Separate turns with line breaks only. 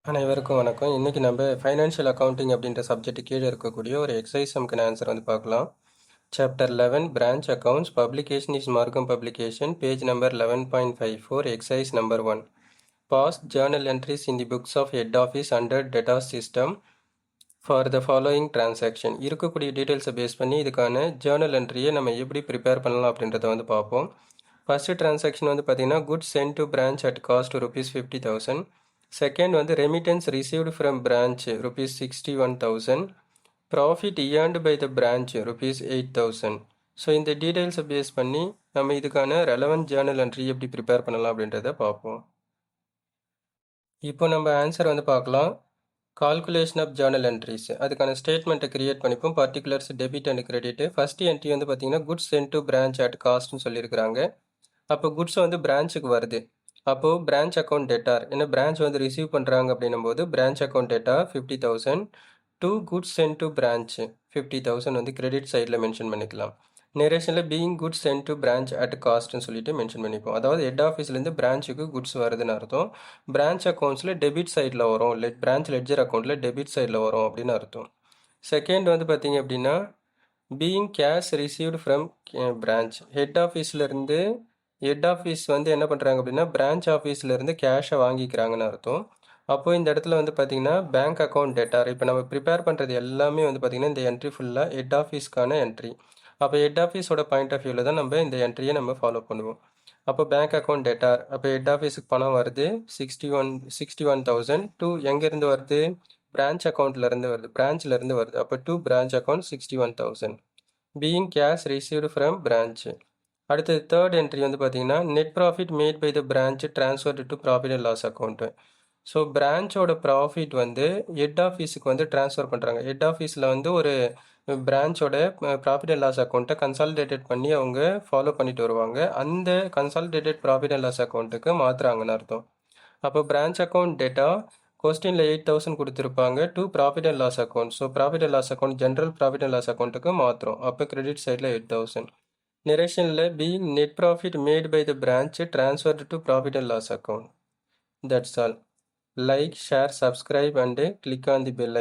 அனைவருக்கும் வணக்கம். இன்னைக்கு நம்ம ஃபைனான்ஷியல் அக்கவுண்டிங் அப்படின்ற சப்ஜெக்ட் கீழே இருக்கக்கூடிய ஒரு எக்ஸசைஸ் சம்க்கான ஆன்சர் வந்து பார்க்கலாம். Chapter 11 branch accounts publication is மார்க்கம் publication page number 11.54 exercise number 1 pass journal entries in the books of head office under debtor system for the following transaction. இருக்கக்கூடிய டீட்டெயில்ஸை base பண்ணி இதுக்கான ஜேர்னல் என்ட்ரியை நம்ம எப்படி ப்ரிப்பேர் பண்ணலாம் அப்படின்றத வந்து பார்ப்போம். ஃபர்ஸ்ட் டிரான்சாக்ஷன் வந்து பார்த்தீங்கன்னா goods sent to branch at cost ₹50,000. Second வந்து remittance received from branch ₹61,000. Profit earned by the branch ₹8,000. So இந்த டீட்டெயில்ஸை பேஸ் பண்ணி நம்ம இதுக்கான ரெலவெண்ட் ஜேர்னல் என்ட்ரி எப்படி ப்ரிப்பேர் பண்ணலாம் அப்படின்றத பார்ப்போம். இப்போ நம்ம ஆன்சர் வந்து பார்க்கலாம். கால்குலேஷன் ஆஃப் ஜேர்னல் என்ட்ரிஸ் அதுக்கான ஸ்டேட்மெண்ட்டை கிரியேட் பண்ணிப்போம். Particulars debit and credit. First entry வந்து பார்த்தீங்கன்னா goods sent to branch at காஸ்ட்னு சொல்லியிருக்கிறாங்க. அப்போ குட்ஸ் வந்து பிரான்ச்சுக்கு வருது. அப்போது பிரான்ச் அக்கௌண்ட் டெட்டார் என்ன பிரான்ச் வந்து ரிசீவ் பண்ணுறாங்க அப்படின்னும் போது branch account debtor 50,000 to goods sent to branch 50,000 வந்து கிரெடிட் சைடில் மென்ஷன் பண்ணிக்கலாம். நெரேஷனில் being goods sent to branch at காஸ்ட்னு சொல்லிட்டு மென்ஷன் பண்ணிப்போம். அதாவது ஹெட் ஆஃபீஸ்லேருந்து பிரான்ச்சுக்கு குட்ஸ் வருதுன்னு அர்த்தம். பிரான்ச் அக்கௌண்ட்ஸில் டெபிட் சைடில் வரும், பிரான்ச் லெட்ஜர் அக்கௌண்ட்டில் டெபிட் சைடில் வரும் அப்படின்னு அர்த்தம். செகண்ட் வந்து பார்த்தீங்க அப்படின்னா being cash received from branch head office வந்து என்ன பண்ணுறாங்க அப்படின்னா பிரான்ச் ஆஃபீஸ்லேருந்து கேஷை வாங்கிக்கிறாங்கன்னு அர்த்தம். அப்போது இந்த இடத்துல வந்து பார்த்திங்கன்னா பேங்க் அக்கௌண்ட் டெட்டார். இப்போ நம்ம ப்ரிப்பேர் பண்ணுறது எல்லாமே வந்து பார்த்திங்கன்னா இந்த என்ட்ரி ஃபுல்லாக ஹெட் ஆஃபீஸ்க்கான என்ட்ரி. அப்போ ஹெட் ஆஃபீஸோட பாயிண்ட் ஆஃப் வியூவில் தான் நம்ம இந்த என்ட்ரியை நம்ம ஃபாலோ பண்ணுவோம். அப்போ பேங்க் அக்கௌண்ட் டெட்டார், அப்போ ஹெட் ஆஃபீஸுக்கு பணம் வருது 61,000 டூ எங்கேருந்து வருது பிரான்ச் அக்கௌண்ட்லேருந்து வருது, பிரான்ச்லேருந்து வருது. அப்போ to branch account 61,000 being cash received from branch. அடுத்தது தேர்ட் என்ட்ரி வந்து பார்த்தீங்கன்னா net profit made by the branch transferred to profit and loss account. So பிரான்ச்சோட ப்ராஃபிட் வந்து ஹெட் ஆஃபீஸுக்கு வந்து ட்ரான்ஸ்ஃபர் பண்ணுறாங்க. ஹெட் ஆஃபீஸில் வந்து ஒரு பிரான்ச்சோட ப்ராஃபிட் அண்ட் லாஸ் அக்கௌண்ட்டை கன்சாலிடேட்டட் பண்ணி அவங்க ஃபாலோ பண்ணிட்டு வருவாங்க. அந்த கன்சாலிடேட்டட் ப்ராஃபிட் அண்ட் லாஸ் அக்கௌண்ட்டுக்கு மாற்றுறாங்கன்னு அர்த்தம். அப்போ பிரான்ச் அக்கௌண்ட் டேட்டா கொஸ்டினில் 8,000 கொடுத்துருப்பாங்க to profit and loss account. So profit and loss account general profit and loss அக்கௌண்ட்டுக்கு மாற்றுறோம். அப்போ கிரெடிட் சைடில் 8,000. Narrationல being net profit made by the branch transferred to profit and loss account. That's all. Like, share, subscribe and click on the bell icon.